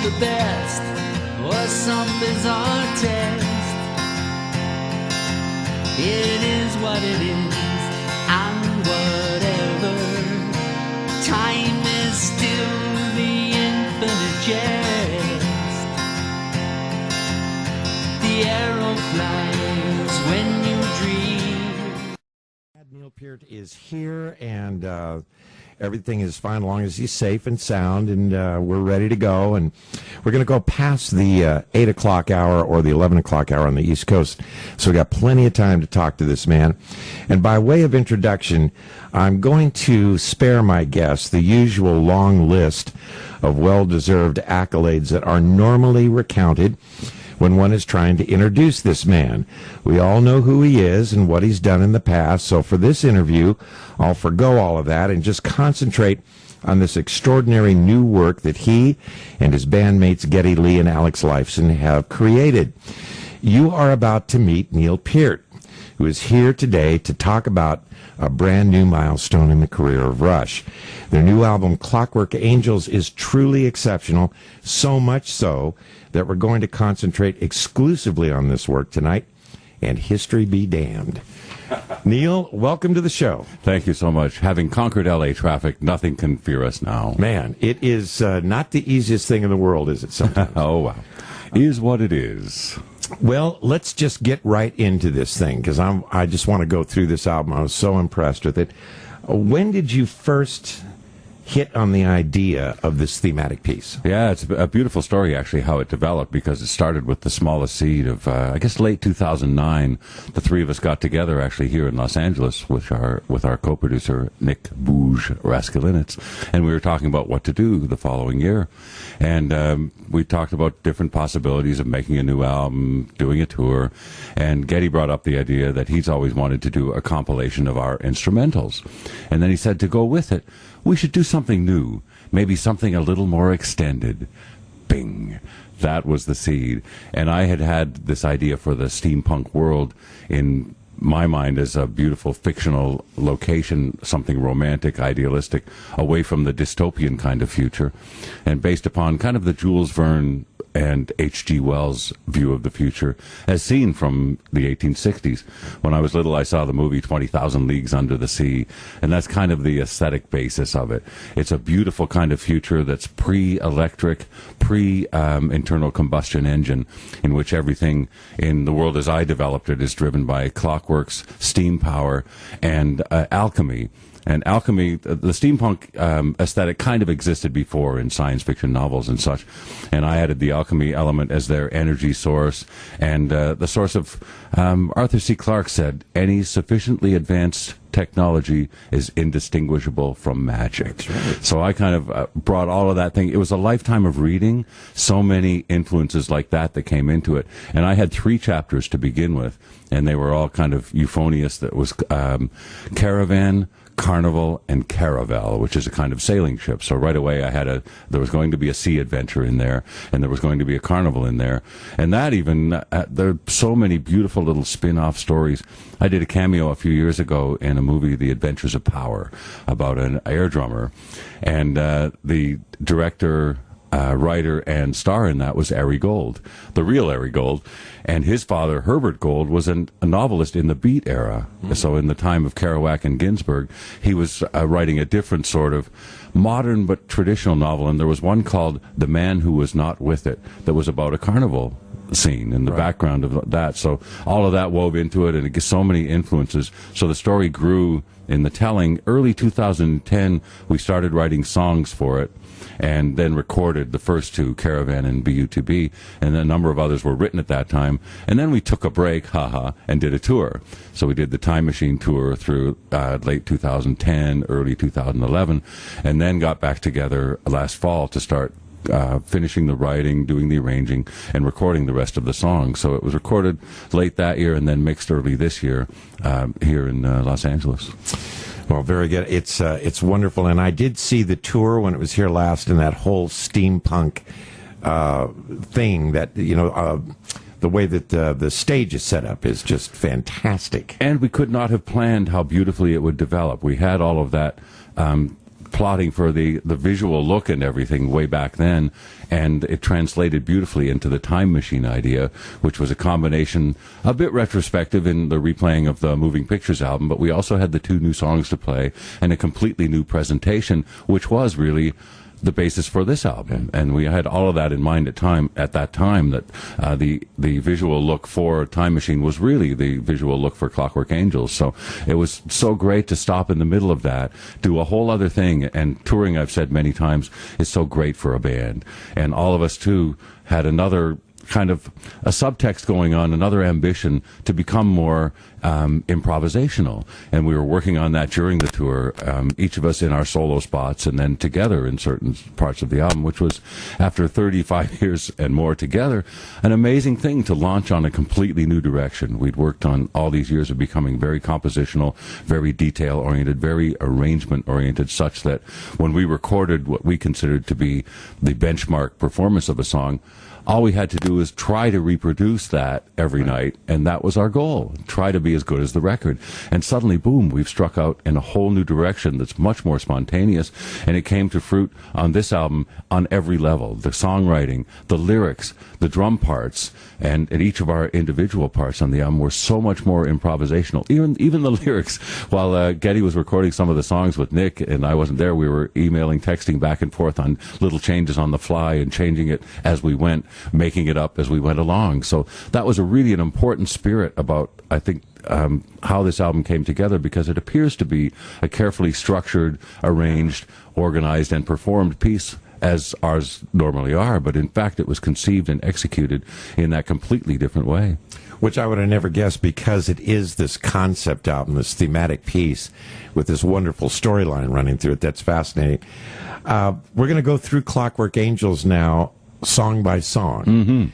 the best or some bizarre test. It is what it is, and whatever. Time is still the infinite jest. The arrow flies when you dream. Neil Peart is here, and everything is fine as long as he's safe and sound, and we're ready to go. And we're going to go past the 8 o'clock hour or the 11 o'clock hour on the East Coast, so we got plenty of time to talk to this man. And by way of introduction, I'm going to spare my guests the usual long list of well-deserved accolades that are normally recounted when one is trying to introduce this man. We all know who he is and what he's done in the past, so for this interview, I'll forgo all of that and just concentrate on this extraordinary new work that he and his bandmates Geddy Lee and Alex Lifeson have created. You are about to meet Neil Peart, who is here today to talk about a brand new milestone in the career of Rush. Their new album, Clockwork Angels, is truly exceptional, so much so that we're going to concentrate exclusively on this work tonight, and history be damned. Neil, welcome to the show. Thank you so much. Having conquered L.A. traffic, nothing can fear us now. Man, it is not the easiest thing in the world, is it sometimes? Oh, wow. Is what it is. Well, let's just get right into this thing, because I just want to go through this album. I was so impressed with it. When did you first hit on the idea of this thematic piece? Yeah, it's a beautiful story, actually, how it developed, because it started with the smallest seed of, I guess, late 2009. The three of us got together, actually, here in Los Angeles with our co-producer, Nick Bouge Raskulinitz, and we were talking about what to do the following year. And we talked about different possibilities of making a new album, doing a tour, and Geddy brought up the idea that he's always wanted to do a compilation of our instrumentals. And then he said, to go with it, we should do something new, maybe something a little more extended. Bing. That was the seed. And I had this idea for the steampunk world in my mind as a beautiful fictional location, something romantic, idealistic, away from the dystopian kind of future, and based upon kind of the Jules Verne and H.G. Wells' view of the future as seen from the 1860s. When I was little, I saw the movie 20,000 Leagues Under the Sea, and that's kind of the aesthetic basis of it. It's a beautiful kind of future that's pre-electric, pre-internal combustion engine, in which everything in the world as I developed it is driven by clockworks, steam power, and alchemy. And alchemy, the steampunk aesthetic kind of existed before in science fiction novels and such. And I added the alchemy element as their energy source. And the source of, Arthur C. Clarke said, any sufficiently advanced technology is indistinguishable from magic. That's right. So I kind of brought all of that thing. It was a lifetime of reading, so many influences like that came into it. And I had 3 chapters to begin with, and they were all kind of euphonious. That was Caravan, Carnival, and Caravel, which is a kind of sailing ship. So right away there was going to be a sea adventure in there, and there was going to be a carnival in there. And that even, there are so many beautiful little spin-off stories. I did a cameo a few years ago in a movie, The Adventures of Power, about an air drummer. And the director, writer, and star in that was Ari Gold, the real Ari Gold. And his father, Herbert Gold, was a novelist in the Beat era. So in the time of Kerouac and Ginsberg, he was writing a different sort of modern but traditional novel. And there was one called The Man Who Was Not With It that was about a carnival scene in the background of that. So all of that wove into it, and it gets so many influences. So the story grew in the telling. Early 2010, we started writing songs for it, and then recorded the first 2, Caravan and BU2B, and a number of others were written at that time. And then we took a break, and did a tour. So we did the Time Machine tour through late 2010, early 2011, and then got back together last fall to start finishing the writing, doing the arranging, and recording the rest of the songs. So it was recorded late that year and then mixed early this year here in Los Angeles. Well, very good. It's wonderful, and I did see the tour when it was here last, and that whole steampunk thing that the way that the stage is set up is just fantastic. And we could not have planned how beautifully it would develop. We had all of that plotting for the visual look and everything way back then, and it translated beautifully into the Time Machine idea, which was a combination, a bit retrospective in the replaying of the Moving Pictures album, but we also had the 2 new songs to play and a completely new presentation, which was really the basis for this album. And we had all of that in mind at that time, that the visual look for Time Machine was really the visual look for Clockwork Angels. So it was so great to stop in the middle of that, do a whole other thing. And touring, I've said many times, is so great for a band. And all of us too had another kind of a subtext going on, another ambition to become more improvisational. And we were working on that during the tour, each of us in our solo spots and then together in certain parts of the album, which was, after 35 years and more together, an amazing thing to launch on a completely new direction. We'd worked on all these years of becoming very compositional, very detail-oriented, very arrangement-oriented, such that when we recorded what we considered to be the benchmark performance of a song, all we had to do was try to reproduce that every night, and that was our goal. Try to be as good as the record. And suddenly, boom, we've struck out in a whole new direction that's much more spontaneous, and it came to fruit on this album on every level. The songwriting, the lyrics, the drum parts, and each of our individual parts on the album were so much more improvisational. Even the lyrics, while Geddy was recording some of the songs with Nick, and I wasn't there, we were emailing, texting back and forth on little changes on the fly and changing it as we went, making it up as we went along. So that was really an important spirit about, I think, how this album came together, because it appears to be a carefully structured, arranged, organized, and performed piece, as ours normally are, but in fact it was conceived and executed in that completely different way. Which I would have never guessed, because it is this concept album, this thematic piece with this wonderful storyline running through it. That's fascinating. We're going to go through Clockwork Angels now, song by song. Mm-hmm.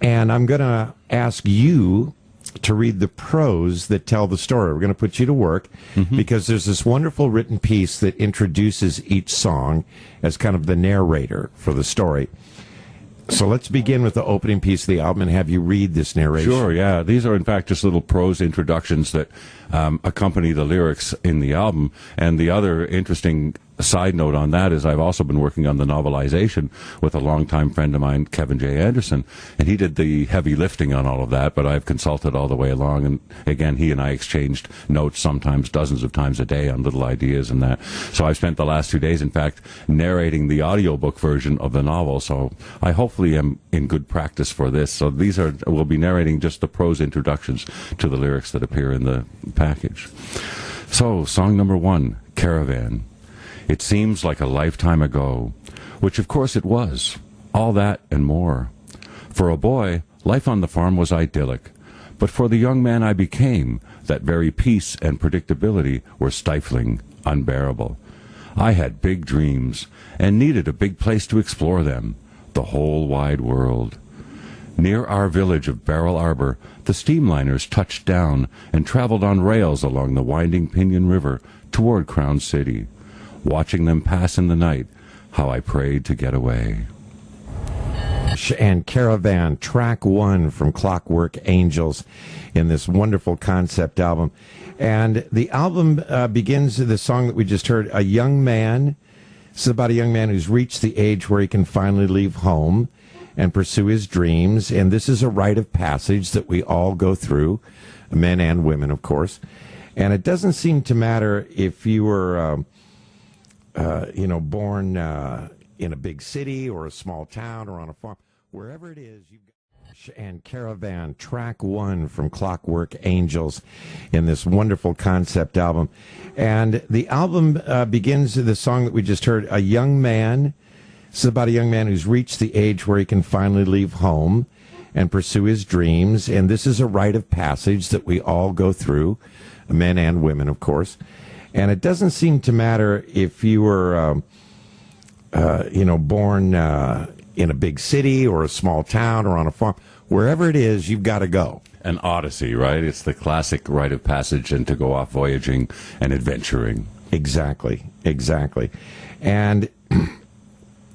And I'm going to ask you to read the prose that tell the story. We're going to put you to work, because there's this wonderful written piece that introduces each song as kind of the narrator for the story. So let's begin with the opening piece of the album and have you read this narration. Sure, yeah. These are, in fact, just little prose introductions that accompany the lyrics in the album. And the other interesting side note on that is I've also been working on the novelization with a longtime friend of mine, Kevin J. Anderson, and he did the heavy lifting on all of that, but I've consulted all the way along, and again, he and I exchanged notes sometimes dozens of times a day on little ideas and that. So I've spent the last 2 days, in fact, narrating the audiobook version of the novel, so I hopefully am in good practice for this. So we'll be narrating just the prose introductions to the lyrics that appear in the package. So, song number 1, Caravan. It seems like a lifetime ago, which of course it was, all that and more. For a boy, life on the farm was idyllic, but for the young man I became, that very peace and predictability were stifling, unbearable. I had big dreams, and needed a big place to explore them, the whole wide world. Near our village of Barrel Arbor, the steamliners touched down and traveled on rails along the winding Pinion River toward Crown City. Watching them pass in the night, how I prayed to get away. And Caravan, track 1 from Clockwork Angels in this wonderful concept album. And the album begins with the song that we just heard, A Young Man. This is about a young man who's reached the age where he can finally leave home and pursue his dreams. And this is a rite of passage that we all go through, men and women, of course. And it doesn't seem to matter if you were... born in a big city or a small town or on a farm, wherever it is, you've got. And Caravan, track 1 from Clockwork Angels in this wonderful concept album. And the album begins with the song that we just heard, A Young Man. This is about a young man who's reached the age where he can finally leave home and pursue his dreams. And this is a rite of passage that we all go through, men and women, of course. And it doesn't seem to matter if you were, born in a big city or a small town or on a farm. Wherever it is, you've got to go. An odyssey, right? It's the classic rite of passage and to go off voyaging and adventuring. Exactly. And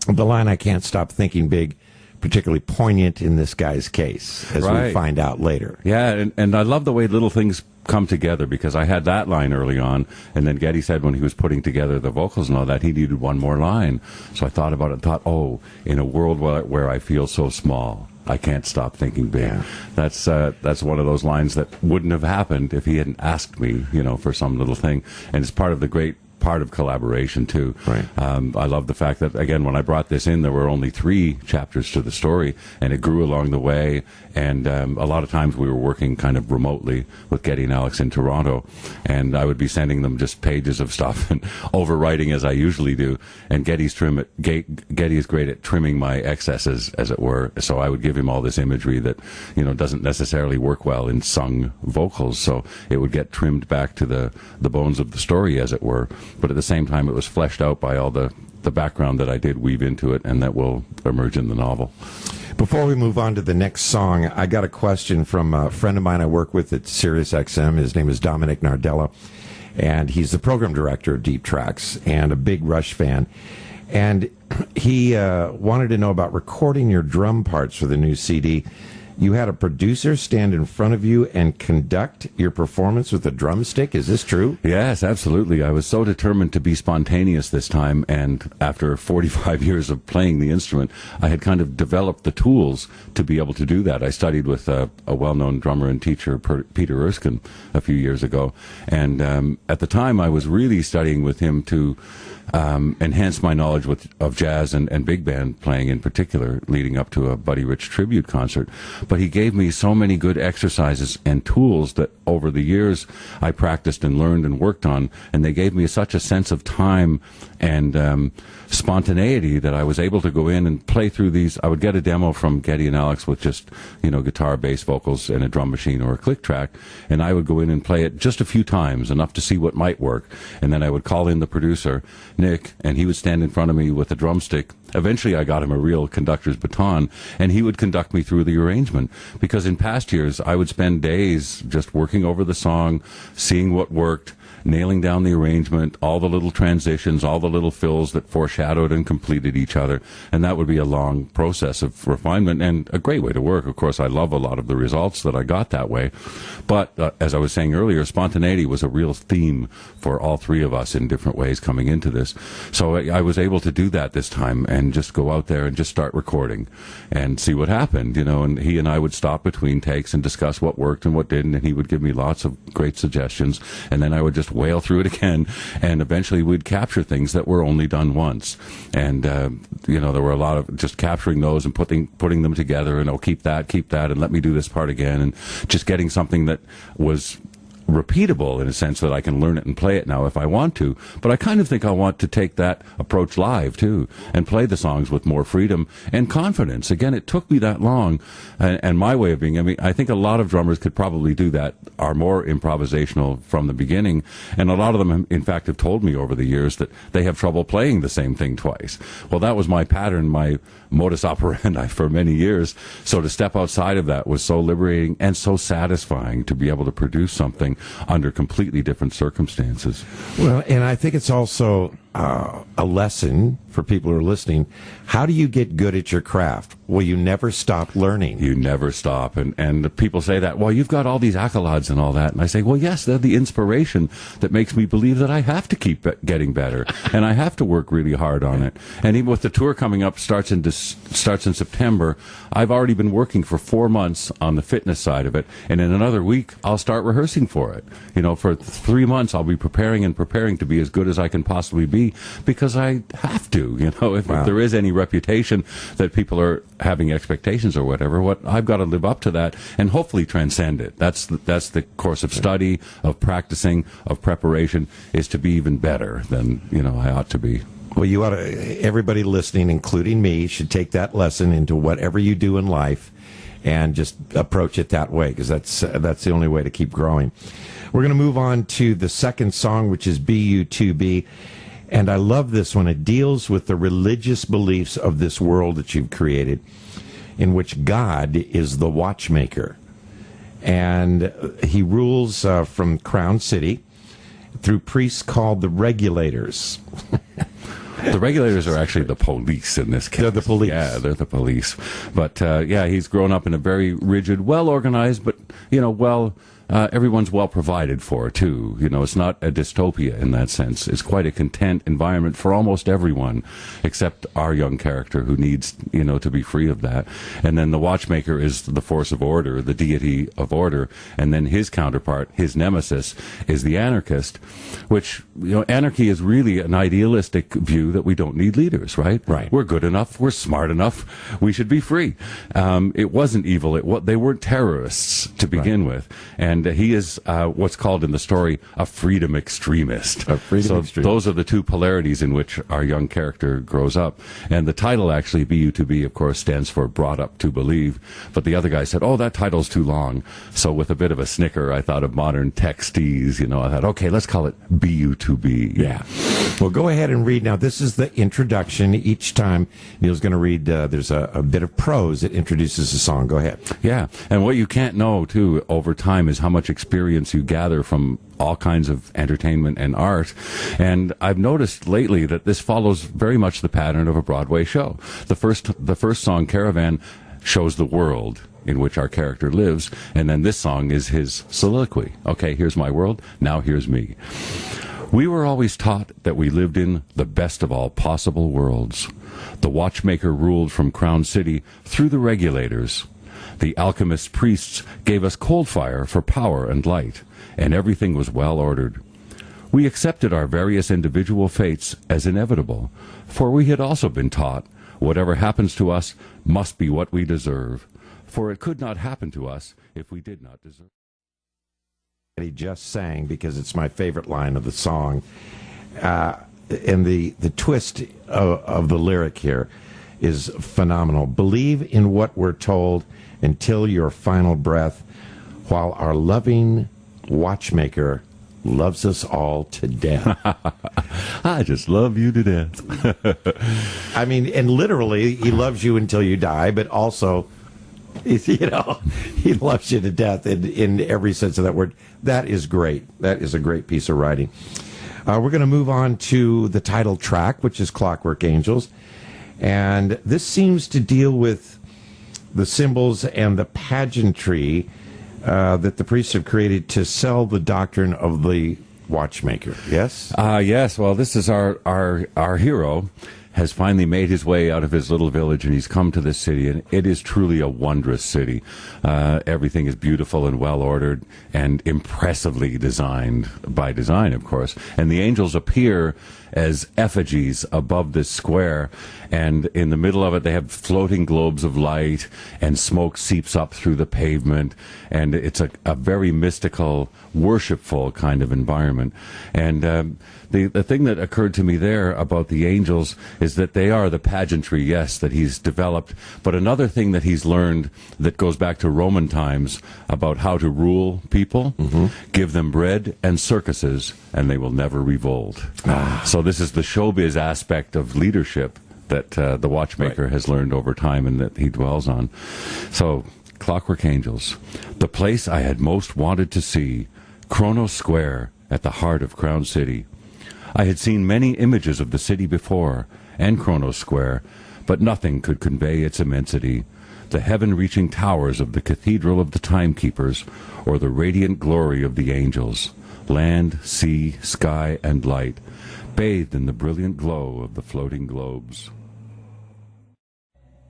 the line, I can't stop thinking big, particularly poignant in this guy's case, as we find out later. Yeah, and I love the way little things come together, because I had that line early on, and then Geddy said when he was putting together the vocals and all that, he needed one more line. So I thought about it and thought, oh, in a world where I feel so small, I can't stop thinking big. Yeah. That's one of those lines that wouldn't have happened if he hadn't asked me, for some little thing. And it's part of the great part of collaboration too. Right. I love the fact that, again, when I brought this in, there were only 3 chapters to the story, and it grew along the way. And a lot of times we were working kind of remotely with Geddy and Alex in Toronto, and I would be sending them just pages of stuff and overwriting as I usually do. And Geddy is great at trimming my excesses, as it were. So I would give him all this imagery that doesn't necessarily work well in sung vocals. So it would get trimmed back to the bones of the story, as it were. But at the same time, it was fleshed out by all the background that I did weave into it, and that will emerge in the novel. Before we move on to the next song, I got a question from a friend of mine I work with at Sirius XM. His name is Dominic Nardello, and he's the program director of Deep Tracks and a big Rush fan. And he wanted to know about recording your drum parts for the new CD. You had a producer stand in front of you and conduct your performance with a drumstick. Is this true? Yes, absolutely. I was so determined to be spontaneous this time, and after 45 years of playing the instrument, I had kind of developed the tools to be able to do that. I studied with a well-known drummer and teacher, Peter Erskine, a few years ago, and at the time I was really studying with him to enhance my knowledge of jazz and big band playing in particular, leading up to a Buddy Rich tribute concert. But he gave me so many good exercises and tools that over the years I practiced and learned and worked on, and they gave me such a sense of time and spontaneity that I was able to go in and play through these. I would get a demo from Geddy and Alex with just, guitar, bass, vocals, and a drum machine or a click track, and I would go in and play it just a few times, enough to see what might work, and then I would call in the producer, Nick, and he would stand in front of me with a drumstick. Eventually I got him a real conductor's baton, and he would conduct me through the arrangement, because in past years I would spend days just working over the song, seeing what worked, nailing down the arrangement, all the little transitions, all the little fills that foreshadowed and completed each other, and that would be a long process of refinement and a great way to work. Of course, I love a lot of the results that I got that way, but as I was saying earlier, spontaneity was a real theme for all 3 of us in different ways coming into this. So I was able to do that this time and just go out there and just start recording and see what happened, and he and I would stop between takes and discuss what worked and what didn't, and he would give me lots of great suggestions, and then I would just whale through it again, and eventually we'd capture things that were only done once. And there were a lot of just capturing those and putting them together, and keep that, and let me do this part again, and just getting something that was repeatable in a sense that I can learn it and play it now if I want to. But I kind of think I want to take that approach live too and play the songs with more freedom and confidence. Again, it took me that long, and my way of being, I think a lot of drummers could probably do that, are more improvisational from the beginning, and a lot of them in fact have told me over the years that they have trouble playing the same thing twice. Well, that was my pattern, my modus operandi for many years. So to step outside of that was so liberating and so satisfying to be able to produce something under completely different circumstances. Well, and I think it's also a lesson for people who are listening. How do you get good at your craft? Well, you never stop learning. You never stop. And people say that, well, you've got all these accolades and all that. And I say, well, yes, they're the inspiration that makes me believe that I have to keep getting better and I have to work really hard on it. And even with the tour coming up, starts in September, I've already been working for 4 months on the fitness side of it. And in another week, I'll start rehearsing for it. For 3 months, I'll be preparing to be as good as I can possibly be, because I have to. If there is any reputation that people are having expectations or whatever, I've got to live up to that and hopefully transcend it. That's the course of study, of practicing, of preparation, is to be even better than I ought to be. Well, you ought to. Everybody listening, including me, should take that lesson into whatever you do in life and just approach it that way, because that's the only way to keep growing. We're going to move on to the second song, which is BU2B. And I love this one. It deals with the religious beliefs of this world that you've created, in which God is the watchmaker. And he rules from Crown City through priests called the regulators. The regulators are actually the police in this case. They're the police. Yeah, they're the police. But, he's grown up in a very rigid, well-organized, but, everyone's well provided for, too. You know, it's not a dystopia in that sense. It's quite a content environment for almost everyone, except our young character who needs, you know, to be free of that. And then the Watchmaker is the force of order, the deity of order. And then his counterpart, his nemesis, is the anarchist, which, you know, anarchy is really an idealistic view that we don't need leaders, right? Right. We're good enough. We're smart enough. We should be free. It wasn't evil. They weren't terrorists to begin with. And he is what's called in the story a freedom extremist. A freedom extremist. Those are the two polarities in which our young character grows up. And the title actually, BU2B, of course, stands for Brought Up to Believe. But the other guy said, oh, that title's too long. So with a bit of a snicker, I thought of modern texties. You know, I thought, okay, let's call it BU2B. Yeah. Well, go ahead and read. Now, this is the introduction. Each time Neil's going to read, there's a bit of prose that introduces the song. Go ahead. Yeah. And what you can't know, too, over time is how much experience you gather from all kinds of entertainment and art. And I've noticed lately that this follows very much the pattern of a Broadway show. The first song, Caravan, shows the world in which our character lives, and then this song is his soliloquy. Okay, here's my world, now here's me. We were always taught that we lived in the best of all possible worlds. The watchmaker ruled from Crown City through the regulators. The alchemist priests gave us cold fire for power and light, and everything was well ordered. We accepted our various individual fates as inevitable, for we had also been taught whatever happens to us must be what we deserve, for it could not happen to us if we did not deserve. He just sang because it's my favorite line of the song. And the twist of the lyric here is phenomenal. Believe in what we're told until your final breath, while our loving watchmaker loves us all to death. I just love you to death. I mean, and literally, he loves you until you die, but also, you know, he loves you to death in every sense of that word. That is great. That is a great piece of writing. We're going to move on to the title track, which is Clockwork Angels. And this seems to deal with the symbols and the pageantry that the priests have created to sell the doctrine of the watchmaker. Yes? Yes. Well, this is our hero has finally made his way out of his little village, and he's come to this city, and it is truly a wondrous city. Everything is beautiful and well-ordered and impressively designed, by design, of course. And the angels appear as effigies above this square, and in the middle of it they have floating globes of light, and smoke seeps up through the pavement, and it's a very mystical, worshipful kind of environment. And the thing that occurred to me there about the angels is that they are the pageantry, yes, that he's developed, but another thing that he's learned that goes back to Roman times about how to rule people, give them bread and circuses, and they will never revolt. So this is the showbiz aspect of leadership that the watchmaker has learned over time and that he dwells on. So, Clockwork Angels, the place I had most wanted to see, Kronos Square at the heart of Crown City. I had seen many images of the city before, and Kronos Square, but nothing could convey its immensity, the heaven-reaching towers of the Cathedral of the Timekeepers, or the radiant glory of the angels, land, sea, sky, and light, bathed in the brilliant glow of the floating globes.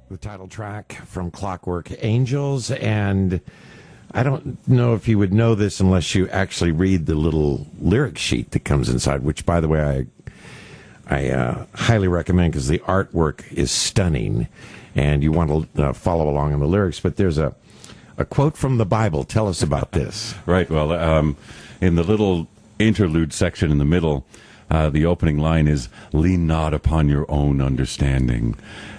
The title track from Clockwork Angels, and I don't know if you would know this unless you actually read the little lyric sheet that comes inside, which, by the way, I highly recommend because the artwork is stunning, and you want to follow along in the lyrics. But there's a quote from the Bible. Tell us about this. Right. Well, in the little interlude section in the middle, the opening line is, "Lean not upon your own understanding."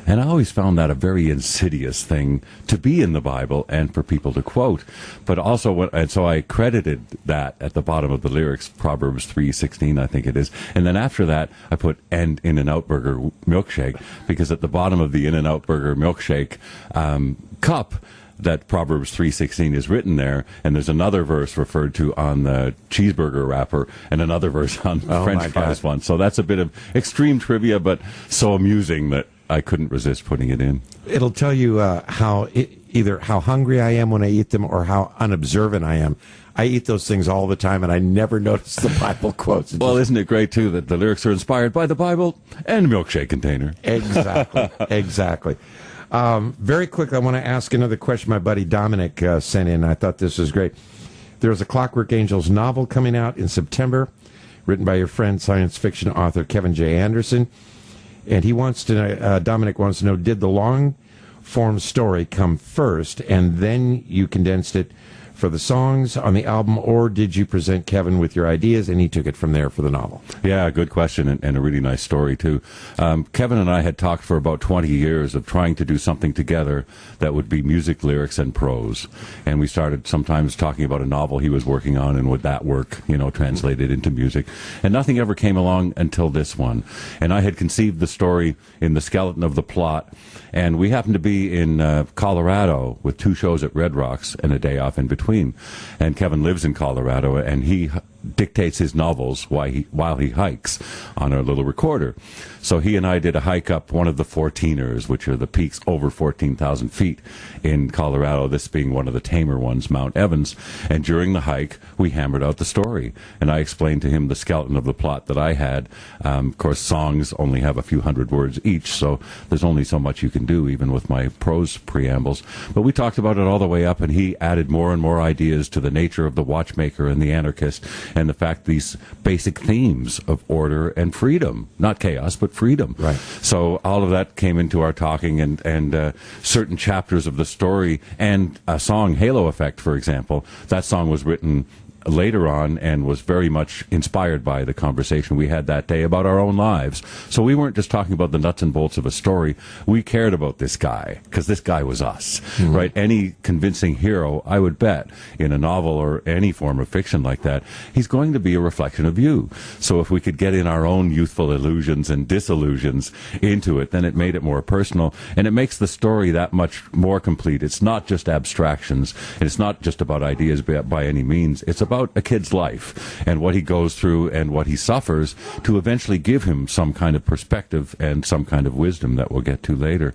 And I always found that a very insidious thing to be in the Bible and for people to quote. But also, and so I credited that at the bottom of the lyrics, Proverbs 3:16, I think it is. And then after that, I put, "and In-N-Out Burger milkshake," because at the bottom of the In-N-Out Burger milkshake cup, that Proverbs 3:16 is written there, and there's another verse referred to on the cheeseburger wrapper, and another verse on the French fries one. So that's a bit of extreme trivia, but so amusing that I couldn't resist putting it in. It'll tell you either how hungry I am when I eat them or how unobservant I am. I eat those things all the time, and I never notice the Bible quotes. Well, isn't it great, too, that the lyrics are inspired by the Bible and milkshake container? Exactly, exactly. Very quickly, I want to ask another question my buddy Dominic sent in. I thought this was great. There's a Clockwork Angels novel coming out in September, written by your friend, science fiction author Kevin J. Anderson. And he wants to know, Dominic wants to know, did the long-form story come first, and then you condensed it for the songs on the album, or did you present Kevin with your ideas and he took it from there for the novel? Yeah, good question, and a really nice story, too. Kevin and I had talked for about 20 years of trying to do something together that would be music, lyrics, and prose. And we started sometimes talking about a novel he was working on, and would that work, translated into music. And nothing ever came along until this one. And I had conceived the story in the skeleton of the plot, and we happened to be in Colorado with 2 shows at Red Rocks and a day off in between. And Kevin lives in Colorado, and he dictates his novels while he hikes on a little recorder. So he and I did a hike up one of the 14ers, which are the peaks over 14,000 feet in Colorado, this being one of the tamer ones, Mount Evans. And during the hike, we hammered out the story. And I explained to him the skeleton of the plot that I had. Of course, songs only have a few hundred words each, so there's only so much you can do, even with my prose preambles. But we talked about it all the way up, and he added more and more ideas to the nature of the watchmaker and the anarchist, and the fact these basic themes of order and freedom, not chaos, but freedom. Right. So all of that came into our talking, and certain chapters of the story, and a song, Halo Effect, for example, that song was written later on and was very much inspired by the conversation we had that day about our own lives. So we weren't just talking about the nuts and bolts of a story. We cared about this guy, because this guy was us, right? Any convincing hero, I would bet, in a novel or any form of fiction like that, he's going to be a reflection of you. So if we could get in our own youthful illusions and disillusions into it, then it made it more personal, and it makes the story that much more complete. It's not just abstractions, and it's not just about ideas by any means. It's about a kid's life and what he goes through and what he suffers to eventually give him some kind of perspective and some kind of wisdom that we'll get to later.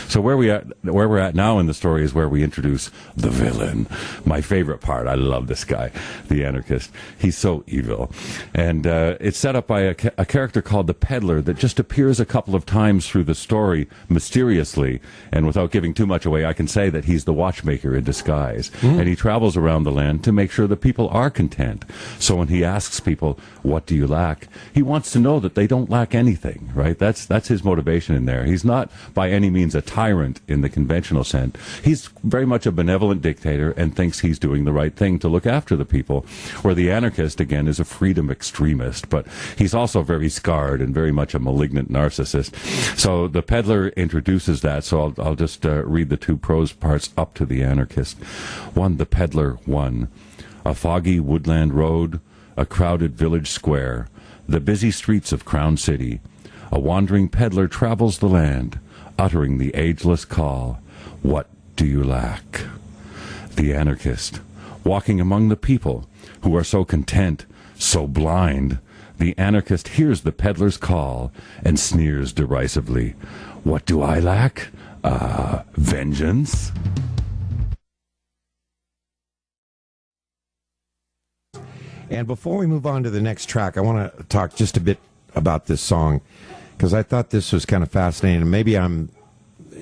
So where we're at now in the story is where we introduce the villain. My favorite part. I love this guy, the anarchist. He's so evil. And it's set up by a character called the Peddler that just appears a couple of times through the story mysteriously. And without giving too much away, I can say that he's the watchmaker in disguise. And he travels around the land to make sure the people are content. So when he asks people, what do you lack? He wants to know that they don't lack anything, right? That's his motivation in there. He's not by any means a tyrant in the conventional sense. He's very much a benevolent dictator and thinks he's doing the right thing to look after the people. Where the anarchist, again, is a freedom extremist, but he's also very scarred and very much a malignant narcissist. So the Peddler introduces that, so I'll just read the 2 prose parts up to the anarchist. 1. The Peddler 1. A foggy woodland road, a crowded village square, the busy streets of Crown City. A wandering peddler travels the land, uttering the ageless call, what do you lack? The anarchist, walking among the people who are so content, so blind. The anarchist hears the peddler's call and sneers derisively. What do I lack? Vengeance? And before we move on to the next track, I want to talk just a bit about this song, because I thought this was kind of fascinating, and maybe I'm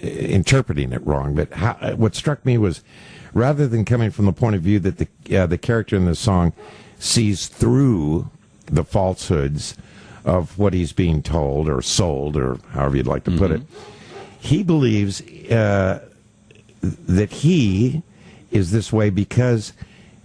interpreting it wrong, but what struck me was, rather than coming from the point of view that the character in the song sees through the falsehoods of what he's being told or sold, or however you'd like to put it, he believes that he is this way because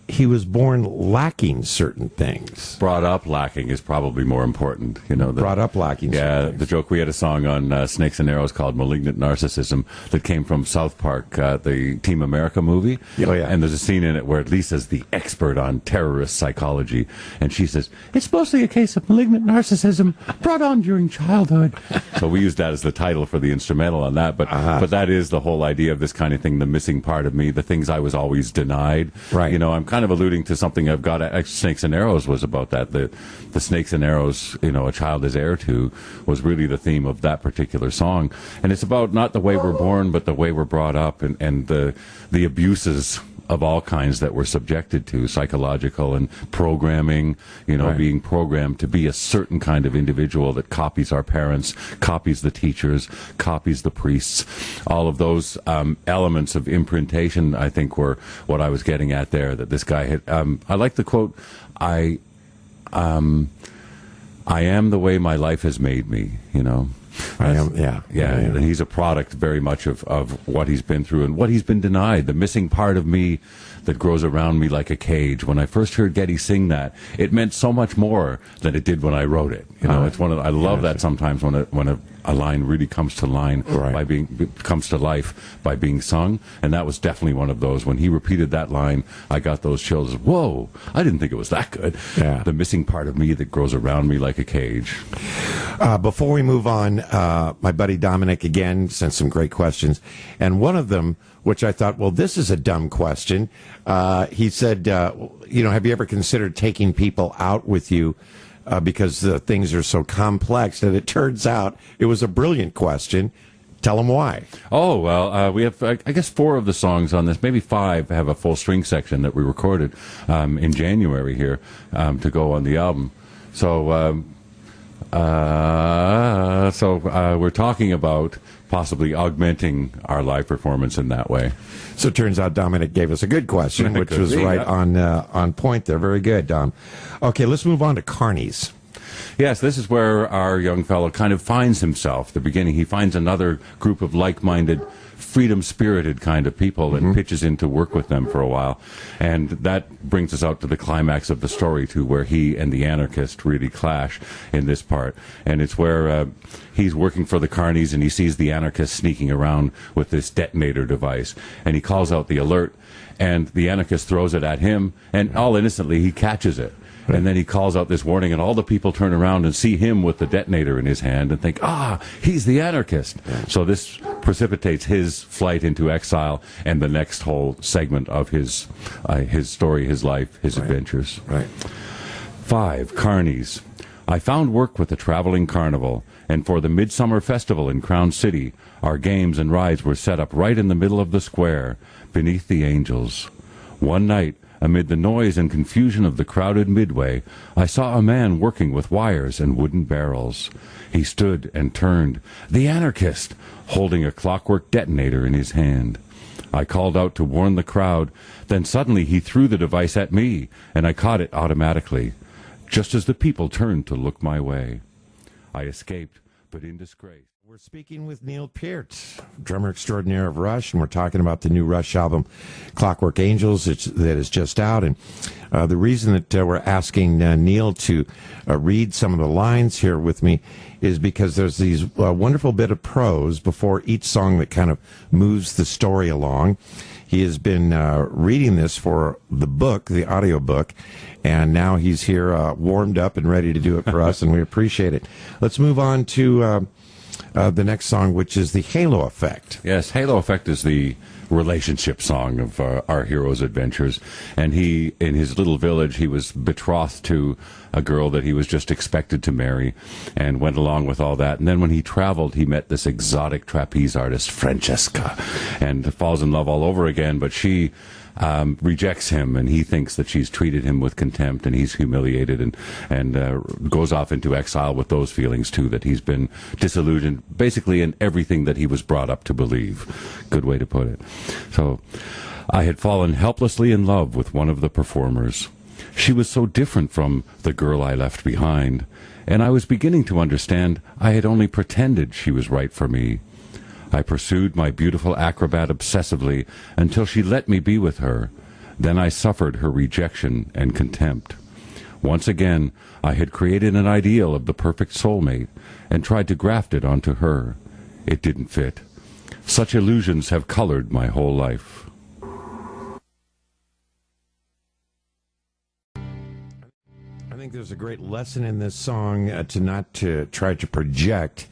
he was born lacking certain things. Brought up lacking is probably more important. Brought up lacking. Yeah, the joke, we had a song on Snakes and Arrows called Malignant Narcissism that came from South Park, the Team America movie. Oh, yeah. And there's a scene in it where Lisa's the expert on terrorist psychology. And she says, it's mostly a case of malignant narcissism brought on during childhood. So we used that as the title for the instrumental on that. But that is the whole idea of this kind of thing, the missing part of me, the things I was always denied. Right. I'm kind of alluding to something I've got. Snakes and Arrows was about that. The Snakes and Arrows, a child is heir to, was really the theme of that particular song. And it's about not the way we're born, but the way we're brought up, and the abuses of all kinds that we're subjected to, psychological and programming, Right. being programmed to be a certain kind of individual that copies our parents, copies the teachers, copies the priests. All of those elements of imprintation, I think, were what I was getting at there, that this guy had. I like the quote, I am the way my life has made me, I am, yeah. Yeah, he's a product very much of what he's been through and what he's been denied, the missing part of me that grows around me like a cage. When I first heard Geddy sing that, it meant so much more than it did when I wrote it. It's one of I love that sometimes when a line really comes to comes to life by being sung, and that was definitely one of those. When he repeated that line, I got those chills. Whoa, I didn't think it was that good. Yeah. The missing part of me that grows around me like a cage. Before we move on, my buddy Dominic again sent some great questions, and one of them, which I thought, well, this is a dumb question. He said, have you ever considered taking people out with you because things are so complex? And it turns out it was a brilliant question. Tell them why. Oh, well, we have, I guess, 4 of the songs on this, maybe 5, have a full string section that we recorded in January here to go on the album. So, we're talking about possibly augmenting our live performance in that way. So it turns out Dominic gave us a good question, which was right on point there. Very good, Dom. Okay, let's move on to Carnies. Yes, this is where our young fellow kind of finds himself. The beginning, he finds another group of like-minded, freedom-spirited kind of people and pitches in to work with them for a while. And that brings us out to the climax of the story, to where he and the anarchist really clash in this part. And it's where he's working for the Carnies, and he sees the anarchist sneaking around with this detonator device. And he calls out the alert, and the anarchist throws it at him, and all innocently he catches it. And then he calls out this warning, and all the people turn around and see him with the detonator in his hand and think, he's the anarchist. So this precipitates his flight into exile and the next whole segment of his story, his life, his adventures. Right. 5, Carnies. I found work with the traveling carnival, and for the Midsummer Festival in Crown City, our games and rides were set up right in the middle of the square, beneath the angels. One night, amid the noise and confusion of the crowded midway, I saw a man working with wires and wooden barrels. He stood and turned, the anarchist, holding a clockwork detonator in his hand. I called out to warn the crowd. Then suddenly he threw the device at me, and I caught it automatically, just as the people turned to look my way. I escaped, but in disgrace. We're speaking with Neil Peart, drummer extraordinaire of Rush, and we're talking about the new Rush album, Clockwork Angels, that is just out. And the reason that we're asking Neil to read some of the lines here with me is because there's these wonderful bit of prose before each song that kind of moves the story along. He has been reading this for the book, the audio book, and now he's here warmed up and ready to do it for us, and we appreciate it. Let's move on to the next song, which is the Halo Effect. Yes, Halo Effect is the relationship song of our hero's adventures. And he, in his little village, he was betrothed to a girl that he was just expected to marry, and went along with all that. And then when he traveled, he met this exotic trapeze artist, Francesca, and falls in love all over again. But she rejects him, and he thinks that she's treated him with contempt, and he's humiliated, and goes off into exile with those feelings too, that he's been disillusioned basically in everything that he was brought up to believe. Good way to put it. So I had fallen helplessly in love with one of the performers. She was so different from the girl I left behind, and I was beginning to understand I had only pretended she was right for me. I pursued my beautiful acrobat obsessively until she let me be with her. Then I suffered her rejection and contempt. Once again, I had created an ideal of the perfect soulmate and tried to graft it onto her. It didn't fit. Such illusions have colored my whole life. I think there's a great lesson in this song to not to try to project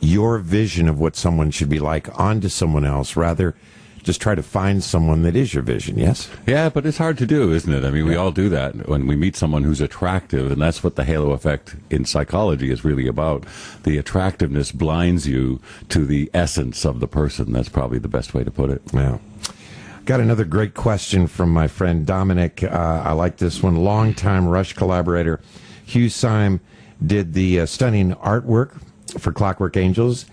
your vision of what someone should be like onto someone else. Rather, just try to find someone that is your vision, yes? Yeah, but it's hard to do, isn't it? I mean, we all do that when we meet someone who's attractive, and that's what the halo effect in psychology is really about. The attractiveness blinds you to the essence of the person. That's probably the best way to put it. Yeah. Got another great question from my friend Dominic. I like this one. Longtime Rush collaborator Hugh Syme did the stunning artwork for Clockwork Angels,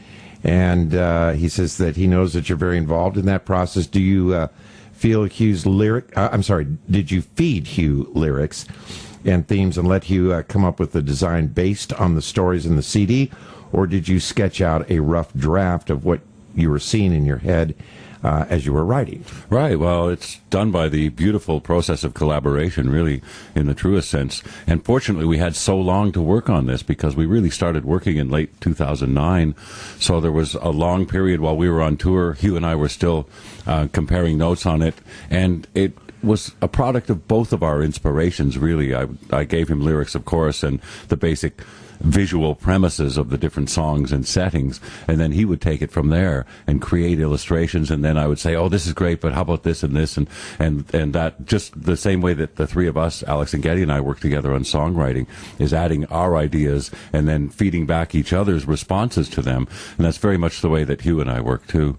and he says that he knows that you're very involved in that process. Do you feel Hugh's did you feed Hugh lyrics and themes and let Hugh come up with the design based on the stories in the CD, or did you sketch out a rough draft of what you were seeing in your head as you were writing? Right. Well, it's done by the beautiful process of collaboration, really, in the truest sense. And fortunately, we had so long to work on this because we really started working in late 2009. So there was a long period while we were on tour. Hugh and I were still comparing notes on it. And it was a product of both of our inspirations, really. I gave him lyrics, of course, and the basic visual premises of the different songs and settings, and then he would take it from there and create illustrations, and then I would say, oh, this is great, but how about this and this, and that, just the same way that the three of us, Alex and Getty and I, work together on songwriting, is adding our ideas and then feeding back each other's responses to them, and that's very much the way that Hugh and I work too.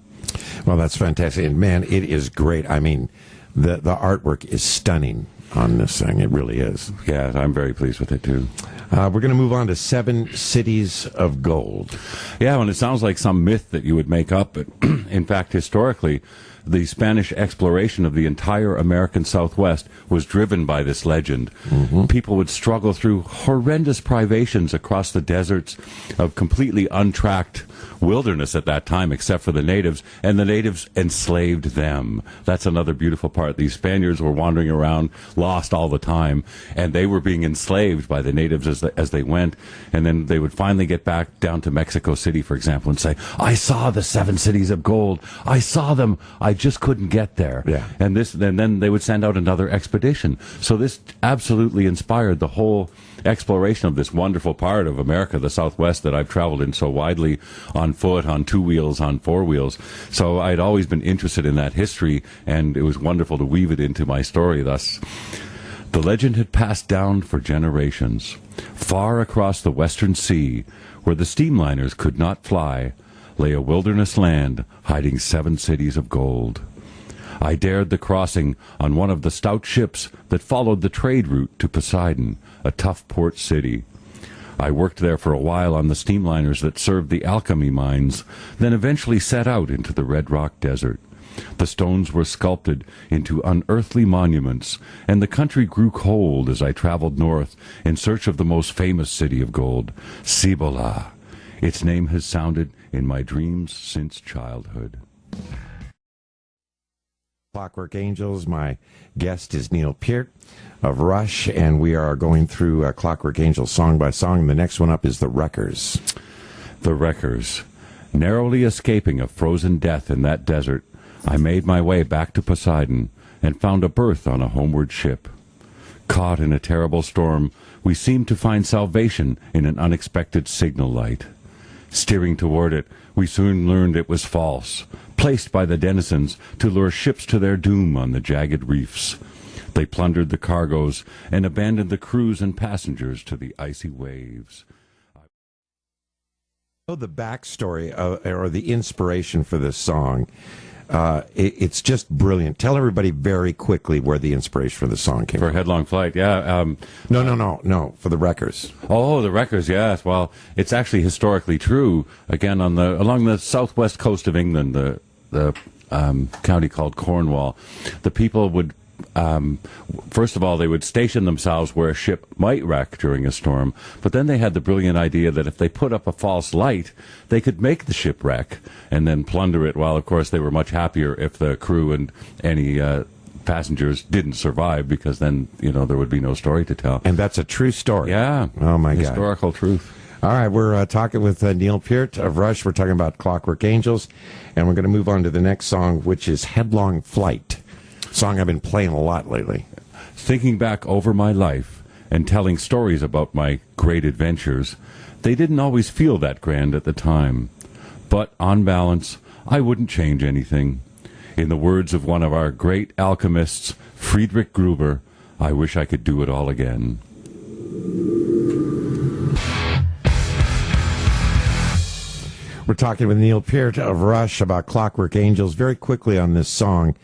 Well, that's fantastic, and man, it is great. I mean, the artwork is stunning on this thing. It really is. Yeah, I'm very pleased with it too. We're going to move on to 7 Cities of Gold. Yeah, and it sounds like some myth that you would make up, but in fact, historically, the Spanish exploration of the entire American Southwest was driven by this legend. Mm-hmm. People would struggle through horrendous privations across the deserts of completely untracked wilderness at that time, except for the natives, and the natives enslaved them. That's another beautiful part. These Spaniards were wandering around, lost all the time, and they were being enslaved by the natives as they went, and then they would finally get back down to Mexico City, for example, and say, I saw the 7 cities of gold. I saw them. I just couldn't get there. Yeah. And then they would send out another expedition. So this absolutely inspired the whole exploration of this wonderful part of America, the Southwest, that I've traveled in so widely on foot, on 2 wheels, on 4 wheels. So I'd always been interested in that history, and it was wonderful to weave it into my story thus. The legend had passed down for generations. Far across the western sea, where the steamliners could not fly, lay a wilderness land hiding 7 cities of gold. I dared the crossing on one of the stout ships that followed the trade route to Poseidon, a tough port city. I worked there for a while on the steamliners that served the alchemy mines, then eventually set out into the Red Rock Desert. The stones were sculpted into unearthly monuments, and the country grew cold as I traveled north in search of the most famous city of gold, Cibola. Its name has sounded in my dreams since childhood. Clockwork Angels. My guest is Neil Peart of Rush, and we are going through Clockwork Angels song by song. The next one up is The Wreckers. The Wreckers. Narrowly escaping a frozen death in that desert, I made my way back to Poseidon and found a berth on a homeward ship. Caught in a terrible storm, we seemed to find salvation in an unexpected signal light. Steering toward it, we soon learned it was false, placed by the denizens to lure ships to their doom on the jagged reefs. They plundered the cargoes and abandoned the crews and passengers to the icy waves. The backstory or the inspiration for this song, it's just brilliant. Tell everybody very quickly where the inspiration for the song came For from. Headlong Flight, yeah. No, for the Wreckers. Oh, the Wreckers, yes. Well, it's actually historically true. Again, along the southwest coast of England, the county called Cornwall, the people would, first of all, they would station themselves where a ship might wreck during a storm, but then they had the brilliant idea that if they put up a false light, they could make the ship wreck and then plunder it, while, of course, they were much happier if the crew and any passengers didn't survive, because then, there would be no story to tell. And that's a true story. Yeah. Oh, my God. Historical truth. All right, we're talking with Neil Peart of Rush. We're talking about Clockwork Angels, and we're going to move on to the next song, which is Headlong Flight. Song I've been playing a lot lately. Thinking back over my life and telling stories about my great adventures, they didn't always feel that grand at the time. But on balance, I wouldn't change anything. In the words of one of our great alchemists, Friedrich Gruber, I wish I could do it all again. We're talking with Neil Peart of Rush about Clockwork Angels. Very quickly on this song,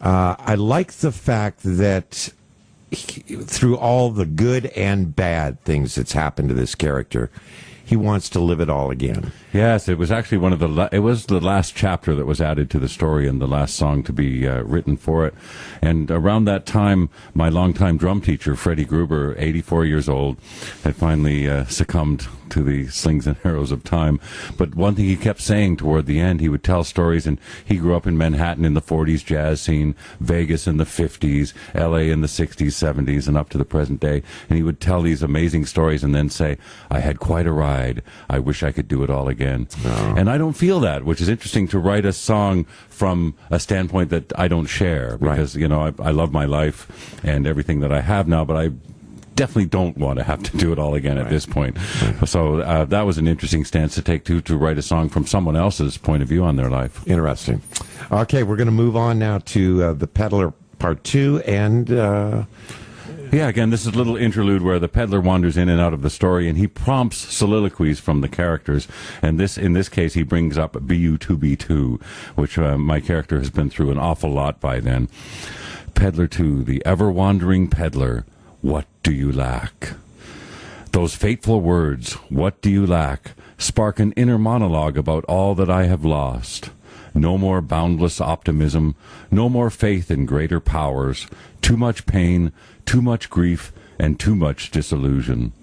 I like the fact that through all the good and bad things that's happened to this character, he wants to live it all again. Yes, it was actually one of it was the last chapter that was added to the story and the last song to be written for it. And around that time, my longtime drum teacher, Freddie Gruber, 84 years old, had finally succumbed to the slings and arrows of time. But one thing he kept saying toward the end, he would tell stories, and he grew up in Manhattan in the 40s jazz scene, Vegas in the 50s, LA in the 60s, 70s, and up to the present day. And he would tell these amazing stories and then say, I had quite a ride. I wish I could do it all again. Oh. And I don't feel that, which is interesting to write a song from a standpoint that I don't share, because, you know, I love my life and everything that I have now, but I definitely don't want to have to do it all again at this point. So that was an interesting stance to take, to write a song from someone else's point of view on their life. Interesting. Okay, we're going to move on now to The Peddler Part 2, and... Yeah, again, this is a little interlude where the peddler wanders in and out of the story, and he prompts soliloquies from the characters. And in this case, he brings up BU2B2, which my character has been through an awful lot by then. Peddler 2, the ever-wandering peddler, what do you lack? Those fateful words, what do you lack, spark an inner monologue about all that I have lost. No more boundless optimism, no more faith in greater powers, too much pain, too much grief, and too much disillusion.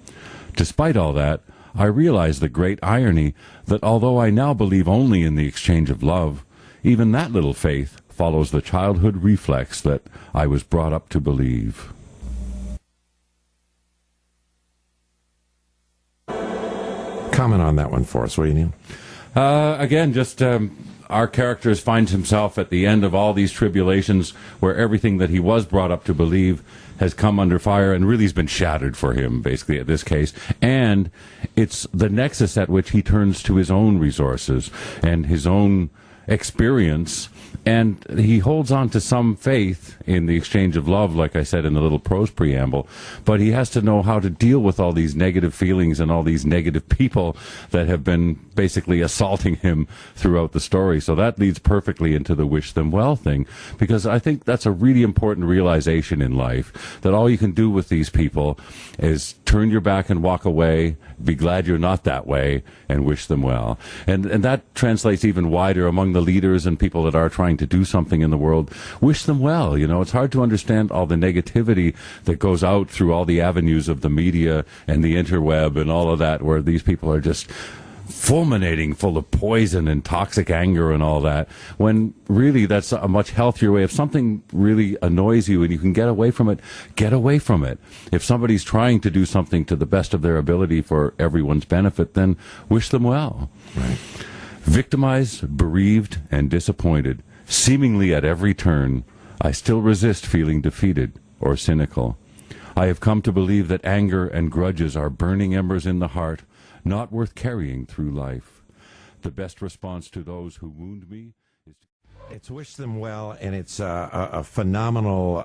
Despite all that, I realize the great irony that although I now believe only in the exchange of love, even that little faith follows the childhood reflex that I was brought up to believe. Comment on that one for us, will you, Neil? Again, just... our character finds himself at the end of all these tribulations where everything that he was brought up to believe has come under fire and really has been shattered for him, basically, at this case. And it's the nexus at which he turns to his own resources and his own experience, and he holds on to some faith in the exchange of love, like I said in the little prose preamble, but he has to know how to deal with all these negative feelings and all these negative people that have been basically assaulting him throughout the story. So that leads perfectly into the wish them well thing, because I think that's a really important realization in life, that all you can do with these people is turn your back and walk away, be glad you're not that way, and wish them well. And that translates even wider among the leaders and people that are trying to do something in the world. Wish them well. You know, it's hard to understand all the negativity that goes out through all the avenues of the media and the interweb and all of that, where these people are just fulminating full of poison and toxic anger and all that, when really that's a much healthier way. If something really annoys you and you can get away from it, get away from it. If somebody's trying to do something to the best of their ability for everyone's benefit, then wish them well. Right. Victimized, bereaved, and disappointed, seemingly at every turn, I still resist feeling defeated or cynical. I have come to believe that anger and grudges are burning embers in the heart, not worth carrying through life. The best response to those who wound me is to... It's wish them well, and it's a phenomenal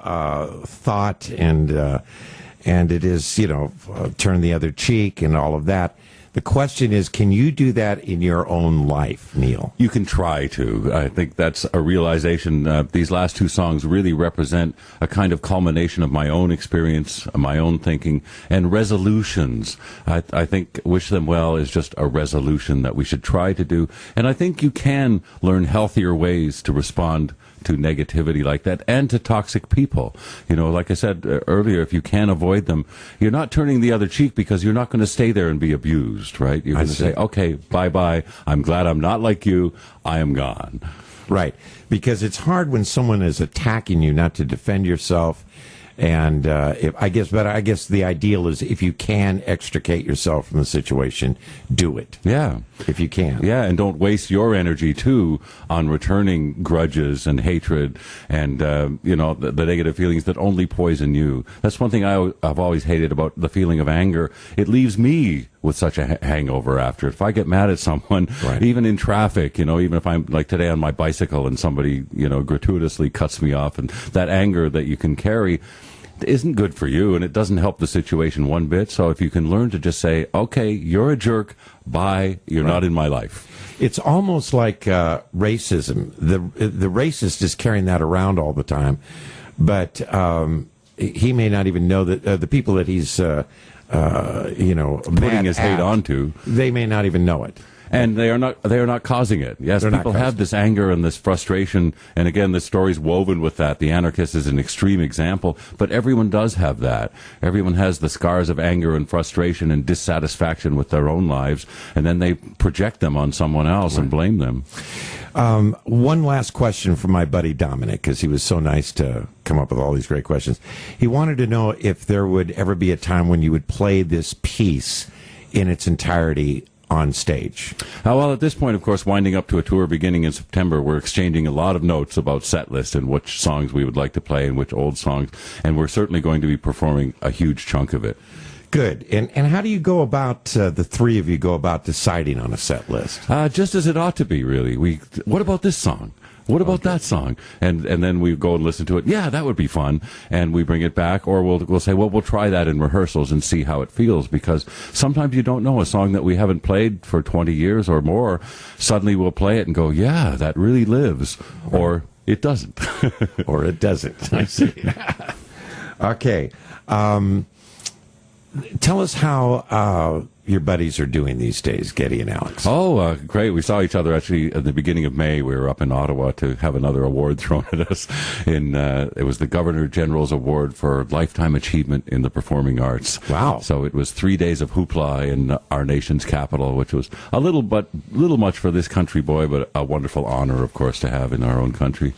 thought, and it is, you know, turn the other cheek and all of that. The question is, can you do that in your own life, Neil? You can try to. I think that's a realization. These last two songs really represent a kind of culmination of my own experience, my own thinking, and resolutions. I think Wish Them Well is just a resolution that we should try to do. And I think you can learn healthier ways to respond to negativity like that, and to toxic people. You know, like I said earlier, if you can avoid them, you're not turning the other cheek, because you're not going to stay there and be abused, right? You're going to say, okay, bye-bye, I'm glad I'm not like you, I am gone. Right, because it's hard when someone is attacking you not to defend yourself. And I guess the ideal is, if you can extricate yourself from the situation, do it. Yeah, if you can. Yeah, and don't waste your energy too on returning grudges and hatred and you know, the negative feelings that only poison you. That's one thing I've always hated about the feeling of anger. It leaves me with such a hangover after. If I get mad at someone, right, even in traffic, you know, even if I'm like today on my bicycle and somebody, you know, gratuitously cuts me off, and that anger that you can carry, isn't good for you, and it doesn't help the situation one bit. So if you can learn to just say, okay, you're a jerk, bye, you're not in my life. It's almost like racism. The racist is carrying that around all the time, but he may not even know that the people that he's putting his hate onto, they may not even know it. And they are not causing it. Yes, people have this anger and this frustration, and again, the story's woven with that. The anarchist is an extreme example, but everyone does have that. Everyone has the scars of anger and frustration and dissatisfaction with their own lives, and then they project them on someone else and blame them. One last question from my buddy Dominic, because he was so nice to come up with all these great questions. He wanted to know if there would ever be a time when you would play this piece in its entirety on stage. Well, at this point, of course, winding up to a tour beginning in September, we're exchanging a lot of notes about set list and which songs we would like to play and which old songs, and we're certainly going to be performing a huge chunk of it. Good. And how do you go about, the three of you go about deciding on a set list? Just as it ought to be, really. What about this song? What about that song? And then we go and listen to it. Yeah, that would be fun. And we bring it back, or we'll say, well, we'll try that in rehearsals and see how it feels, because sometimes you don't know a song that we haven't played for 20 years or more. Suddenly we'll play it and go, yeah, that really lives. Or it doesn't. Or it doesn't. I see. Okay. Tell us how your buddies are doing these days, Geddy and Alex. Oh, great. We saw each other actually at the beginning of May. We were up in Ottawa to have another award thrown at us. It was the Governor General's Award for Lifetime Achievement in the Performing Arts. Wow. So it was 3 days of hoopla in our nation's capital, which was a little much for this country boy, but a wonderful honor, of course, to have in our own country.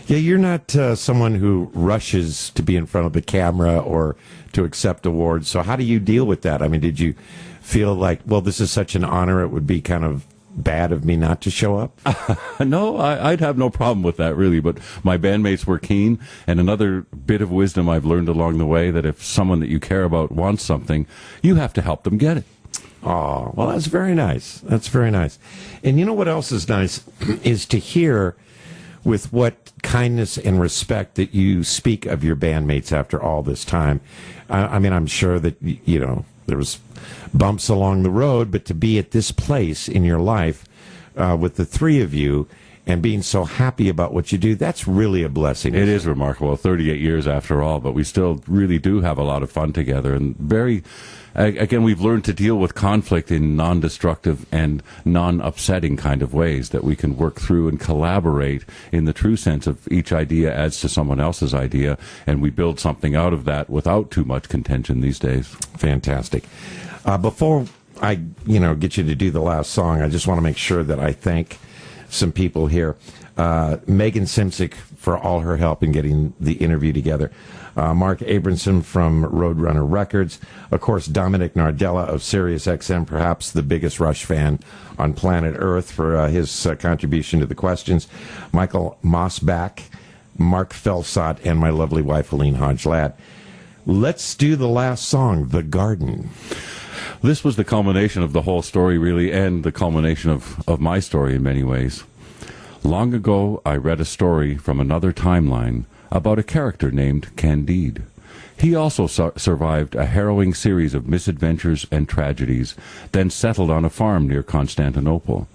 Yeah, you're not someone who rushes to be in front of the camera or to accept awards. So how do you deal with that? I mean, did you feel like, well, this is such an honor, it would be kind of bad of me not to show up? No, I'd have no problem with that, really. But my bandmates were keen. And another bit of wisdom I've learned along the way, that if someone that you care about wants something, you have to help them get it. Oh, well, that's very nice. That's very nice. And you know what else is nice is to hear with what kindness and respect that you speak of your bandmates after all this time. I mean, I'm sure that, there was bumps along the road, but to be at this place in your life with the three of you and being so happy about what you do, that's really a blessing. It is remarkable. 38 years after all, but we still really do have a lot of fun together. And again, we've learned to deal with conflict in non-destructive and non-upsetting kind of ways that we can work through and collaborate in the true sense of each idea adds to someone else's idea, and we build something out of that without too much contention these days. Fantastic. Before I, get you to do the last song, I just want to make sure that I thank some people here. Megan Simsick for all her help in getting the interview together. Mark Abramson from Roadrunner Records. Of course, Dominic Nardella of Sirius XM, perhaps the biggest Rush fan on planet Earth, for his contribution to the questions. Michael Mossback, Mark Felsot, and my lovely wife, Helene Hodge-Ladd. Let's do the last song, The Garden. This was the culmination of the whole story, really, and the culmination of my story in many ways. Long ago, I read a story from another timeline about a character named Candide. He also survived a harrowing series of misadventures and tragedies, then settled on a farm near Constantinople.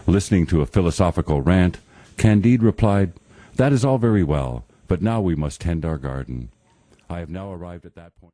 Listening to a philosophical rant, Candide replied, "That is all very well, but now we must tend our garden." I have now arrived at that point.